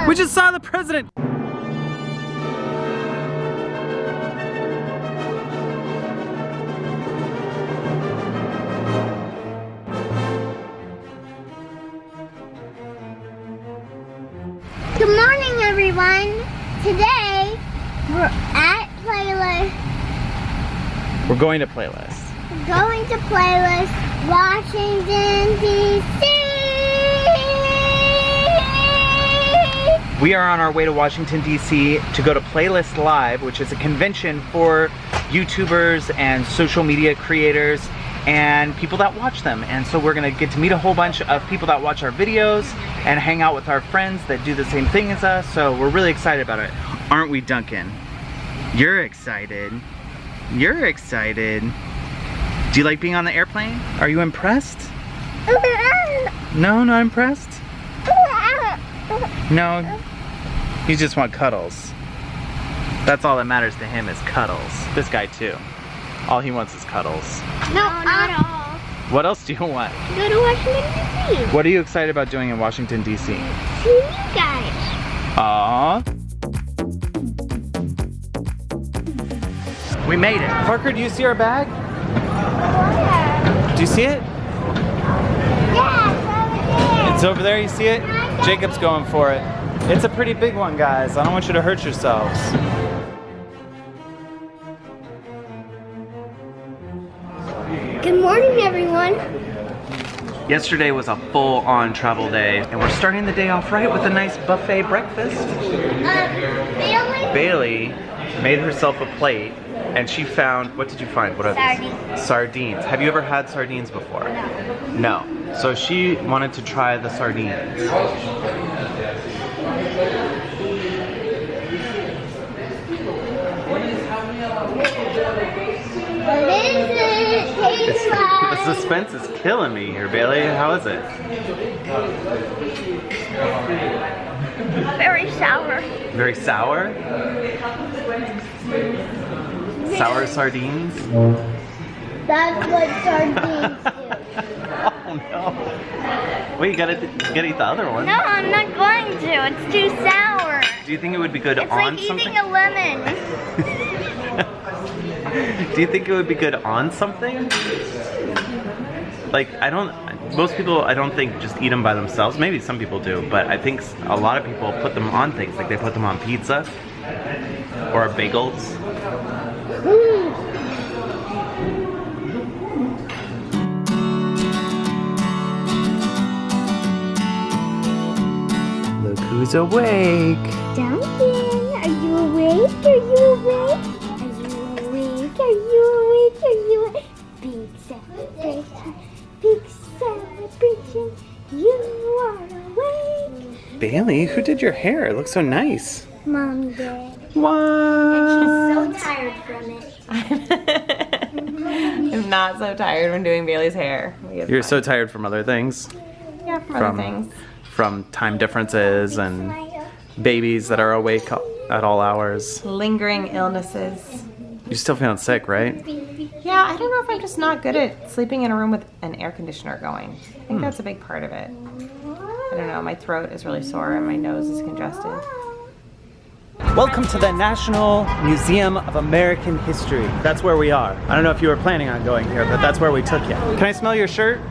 We just saw the president. Good morning, everyone. Today, we're at Playlist. We're going to Playlist. We're going to Playlist, Washington, D.C. We are on our way to Washington, D.C. to go to Playlist Live, which is a convention for YouTubers and social media creators and people that watch them. And so we're gonna get to meet a whole bunch of people that watch our videos and hang out with our friends that do the same thing as us. So we're really excited about it. Aren't we, Duncan? You're excited. You're excited. Do you like being on the airplane? Are you impressed? No, not impressed? No, you just want cuddles. That's all that matters to him is cuddles. This guy too. All he wants is cuddles. No, not all. What else do you want? Go to Washington, D.C. What are you excited about doing in Washington, D.C.? See you guys. Aww. We made it. Parker, do you see our bag? Do you see it? Yeah, It's over there, you see it? Jacob's going for it. It's a pretty big one, guys. I don't want you to hurt yourselves. Good morning, everyone. Yesterday was a full-on travel day, and we're starting the day off right with a nice buffet breakfast. Bailey made herself a plate, and she found, what did you find? What are these? Sardines. Have you ever had sardines before? No. No. So she wanted to try the sardines. What is it? Taste like? The suspense is killing me here, Bailey. How is it? Very sour. Very sour? Sour sardines? That's what sardines do. Oh no. Wait, you gotta eat the other one. No, I'm not going to. It's too sour. Do you think it would be good It's on like something? eating a lemon. Do you think it would be good on something? Like, most people I don't think just eat them by themselves. Maybe some people do, but I think a lot of people put them on things. Like they put them on pizza or bagels. Look who's awake. Duncan, are you awake? Are you awake? Are you awake? Are you awake? Are you awake? Big celebration. Big celebration. You are awake. Bailey, who did your hair? It looks so nice. Mommy did. What? And she's so tired from it. I'm not so tired when doing Bailey's hair. You're so tired from other things. Yeah, from other things. From time differences and babies that are awake at all hours. Lingering illnesses. You're still feeling sick, right? Yeah, I don't know if I'm just not good at sleeping in a room with an air conditioner going. I think that's a big part of it. I don't know, my throat is really sore and my nose is congested. Welcome to the National Museum of American History. That's where we are. I don't know if you were planning on going here, but that's where we took you. Can I smell your shirt?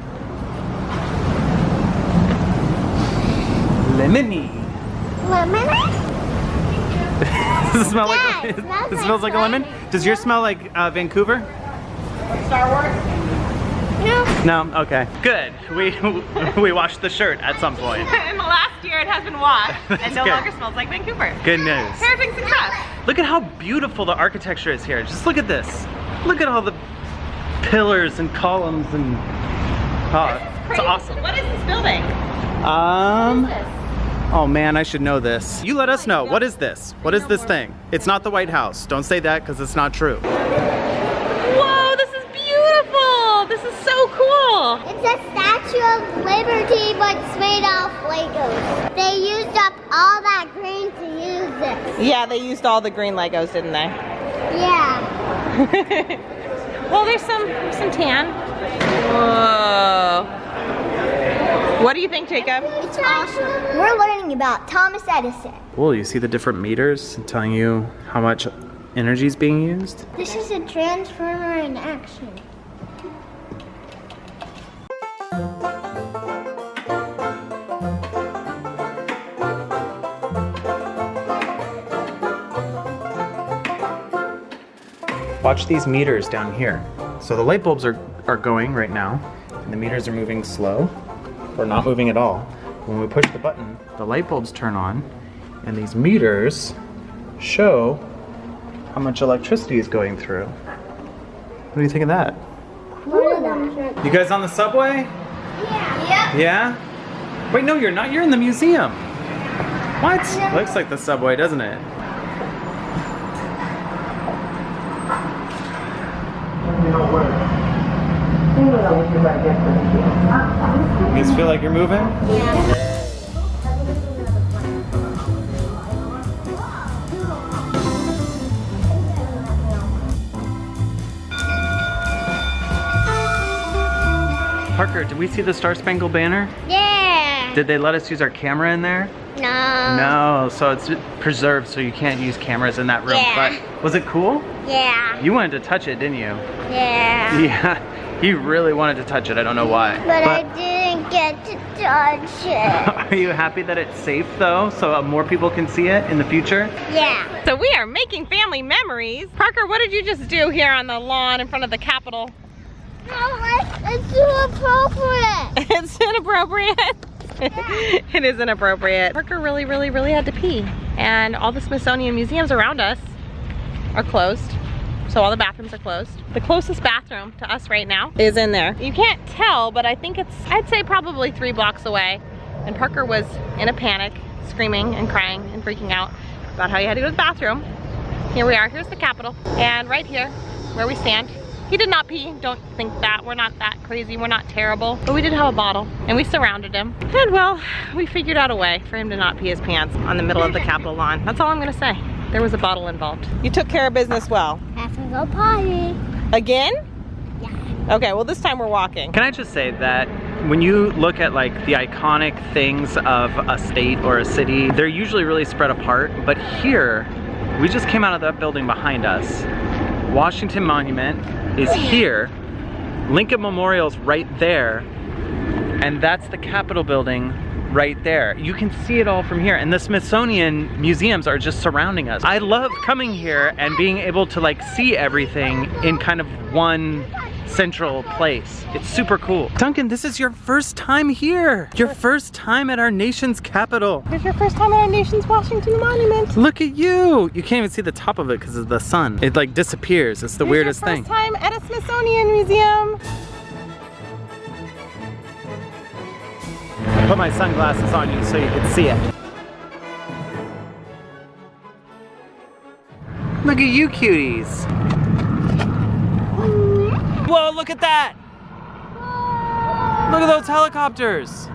Lemony. Lemon? Does it smell Yeah, like it smells it smells like a lemon? Does yours smell like Vancouver? Star Wars? No. No? Okay. Good. We washed the shirt at some point. In the last year it has been washed and no good. longer smells like Vancouver. Good news. Parenting success. Look at how beautiful the architecture is here. Just look at this. Look at all the pillars and columns and it's awesome. What is this building? Oh man, I should know this. You let us know. What is this? What is this thing? It's not the White House. Don't say that because it's not true. Whoa, this is beautiful. This is so cool. It's a Statue of Liberty, but it's made off Legos. They used up all that green to use this. Yeah, they used all the green Legos, didn't they? Yeah. Well, there's some tan. Whoa. What do you think, Jacob? It's awesome. We're learning about Thomas Edison. Cool, you see the different meters telling you how much energy is being used? This is a transformer in action. Watch these meters down here. So the light bulbs are going right now, and the meters are moving slow, or not moving at all. When we push the button, the light bulbs turn on, and these meters show how much electricity is going through. What do you think of that? Cool. You guys on the subway? Yeah. Yeah? Wait, no, you're not. You're in the museum. What? Looks like the subway, doesn't it? You guys feel like you're moving? Yeah. Parker, did we see the Star Spangled Banner? Yeah. Did they let us use our camera in there? No. No, so it's preserved so you can't use cameras in that room. Yeah. But was it cool? Yeah. You wanted to touch it, didn't you? Yeah. Yeah, you really wanted to touch it. I don't know why. But I didn't get to touch it. Are you happy that it's safe though, so more people can see it in the future? Yeah. So we are making family memories. Parker, what did you just do here on the lawn in front of the Capitol? No, it's too appropriate. It's inappropriate. It is inappropriate. Parker really had to pee. And all the Smithsonian museums around us are closed. So all the bathrooms are closed. The closest bathroom to us right now is in there. You can't tell, but I think it's, I'd say probably 3 blocks away. And Parker was in a panic, screaming and crying and freaking out about how he had to go to the bathroom. Here we are, here's the Capitol. And right here, where we stand, he did not pee, don't think that. We're not that crazy, we're not terrible. But we did have a bottle, and we surrounded him. And well, we figured out a way for him to not pee his pants on the middle of the Capitol lawn. That's all I'm gonna say. There was a bottle involved. You took care of business well. Have to go potty. Again? Yeah. Okay, well this time we're walking. Can I just say that when you look at like the iconic things of a state or a city, they're usually really spread apart, but here, we just came out of that building behind us. Washington Monument is here, Lincoln Memorial's right there, and that's the Capitol building right there. You can see it all from here, and the Smithsonian museums are just surrounding us. I love coming here and being able to like see everything in kind of one central place. It's super cool. Duncan, this is your first time here. Your first time at our nation's capital. It's your first time at our nation's Washington Monument. Look at you. You can't even see the top of it because of the sun. It like disappears. It's the weirdest thing. First time at a Smithsonian museum. I put my sunglasses on you so you can see it. Look at you cuties. Whoa, look at that! Look at those helicopters!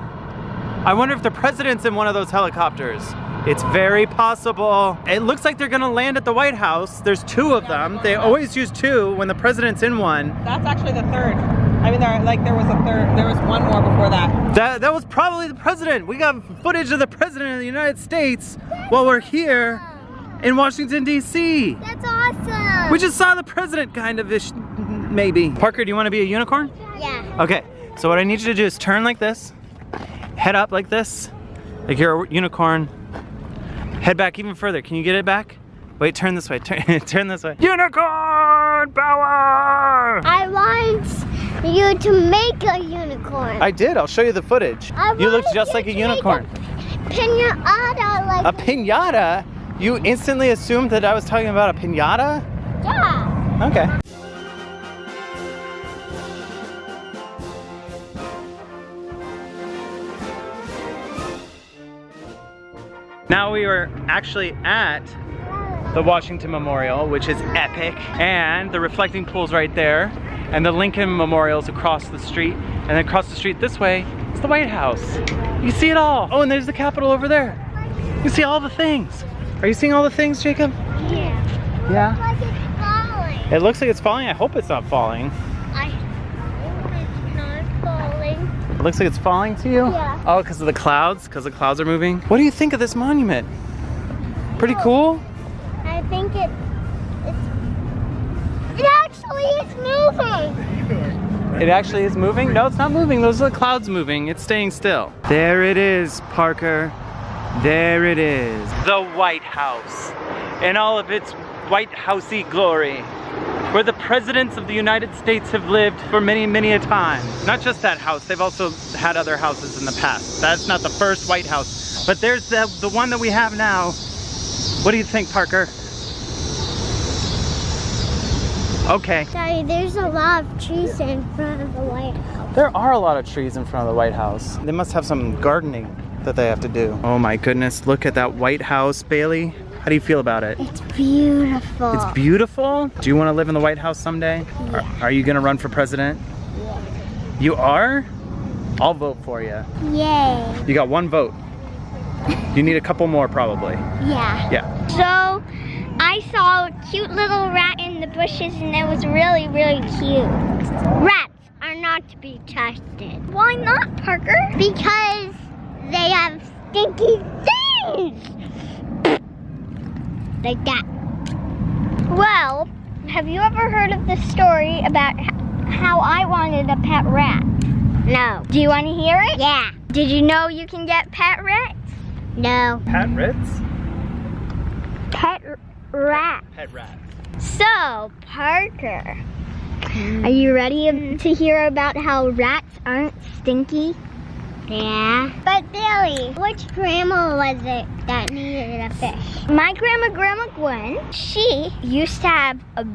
I wonder if the president's in one of those helicopters. It's very possible. It looks like they're gonna land at the White House. There's 2 of them. They always use 2 when the president's in one. That's actually the 3rd. I mean, there was a 3rd. There was 1 more before that. That was probably the president. We got footage of the president of the United States while we're here in Washington, D.C. That's awesome. We just saw the president kind of-ish, maybe. Parker, do you want to be a unicorn? Yeah. Okay, so what I need you to do is turn like this, head up like this, like you're a unicorn. Head back even further. Can you get it back? Wait, turn this way, turn this way. Unicorn power! I want you to make a unicorn. I did, I'll show you the footage. You look just like a unicorn. Pinata like A piñata? You instantly assumed that I was talking about a piñata? Yeah. Okay. Now we are actually at the Washington Memorial, which is epic, and the reflecting pool's right there, and the Lincoln Memorial's across the street, and then across the street this way is the White House. You see it all. Oh, and there's the Capitol over there. You see all the things. Are you seeing all the things, Jacob? Yeah. Yeah. Like it's falling. It looks like it's falling. I hope it's not falling. I hope it's not falling. It looks like it's falling to you? Yeah. Oh, because of the clouds? Because the clouds are moving? What do you think of this monument? Pretty cool? I think it actually is moving. It actually is moving? No, it's not moving. Those are the clouds moving. It's staying still. There it is, Parker. There it is. The White House in all of its White Housey glory, where the presidents of the United States have lived for many, many a time. Not just that house, they've also had other houses in the past. That's not the first White House, but there's the one that we have now. What do you think, Parker? Okay. Daddy, there's a lot of trees in front of the White House. There are a lot of trees in front of the White House. They must have some gardening that they have to do. Oh my goodness, look at that White House, Bailey. How do you feel about it? It's beautiful. It's beautiful? Do you want to live in the White House someday? Yeah. Are you gonna run for president? Yeah. You are? I'll vote for you. Yay. You got one vote. You need a couple more probably. Yeah. Yeah. So, I saw a cute little rat in the bushes and it was really, really cute. Rats are not to be trusted. Why not, Parker? Because they have stinky things! Like that. Well, have you ever heard of the story about how I wanted a pet rat? No. Do you want to hear it? Yeah. Did you know you can get pet rats? No. Pet rats? Pet rat. Pet rat. So, Parker, are you ready to hear about how rats aren't stinky? Yeah. But Billy, which grandma was it that needed a fish? My Grandma Gwen, she used to have a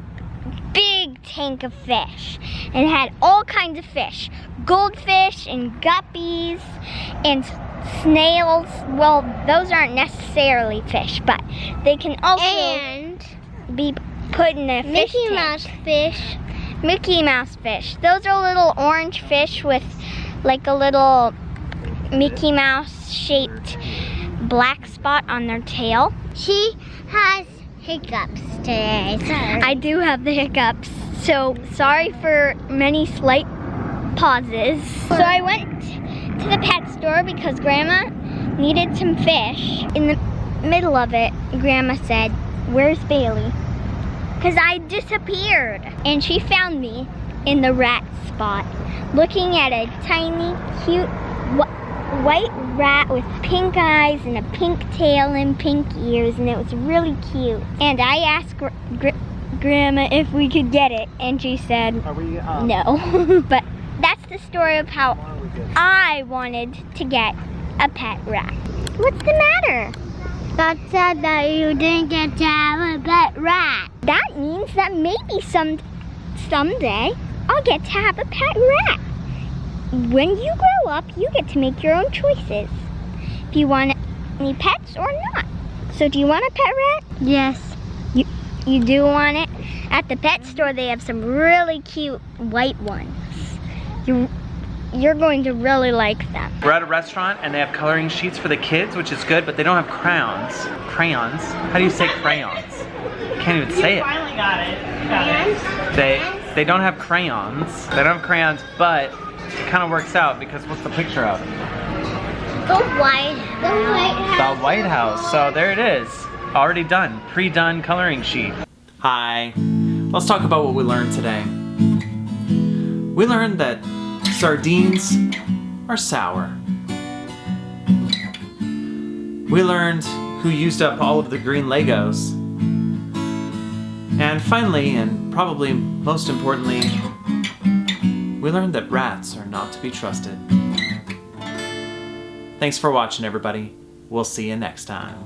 big tank of fish and had all kinds of fish. Goldfish and guppies and snails. Well, those aren't necessarily fish, but they can also be put in a fish tank. Mickey Mouse fish. Mickey Mouse fish. Those are little orange fish with like a little Mickey Mouse shaped black spot on their tail. She has hiccups today. Sorry. I do have the hiccups, so sorry for many slight pauses. So I went to the pet store because Grandma needed some fish. In the middle of it, Grandma said, "Where's Bailey?" Because I disappeared. And she found me in the rat spot, looking at a tiny, cute, white rat with pink eyes and a pink tail and pink ears, and it was really cute. And I asked Grandma if we could get it, and she said no. But that's the story of how I wanted to get a pet rat. What's the matter? That said that you didn't get to have a pet rat. That means that maybe someday I'll get to have a pet rat. When you grow up, you get to make your own choices. If you want any pets or not. So do you want a pet rat? Yes. You do want it? At the pet store, they have some really cute white ones. You're going to really like them. We're at a restaurant and they have coloring sheets for the kids, which is good, but they don't have crayons. Crayons? How do you say crayons? I can't even say it. Finally got it. They don't have crayons. They don't have crayons, but it kind of works out because what's the picture of? The White House. The White House. So there it is. Already done. Pre-done coloring sheet. Hi. Let's talk about what we learned today. We learned that sardines are sour. We learned who used up all of the green Legos. And finally, and probably most importantly, we learned that rats are not to be trusted. Thanks for watching, everybody. We'll see you next time.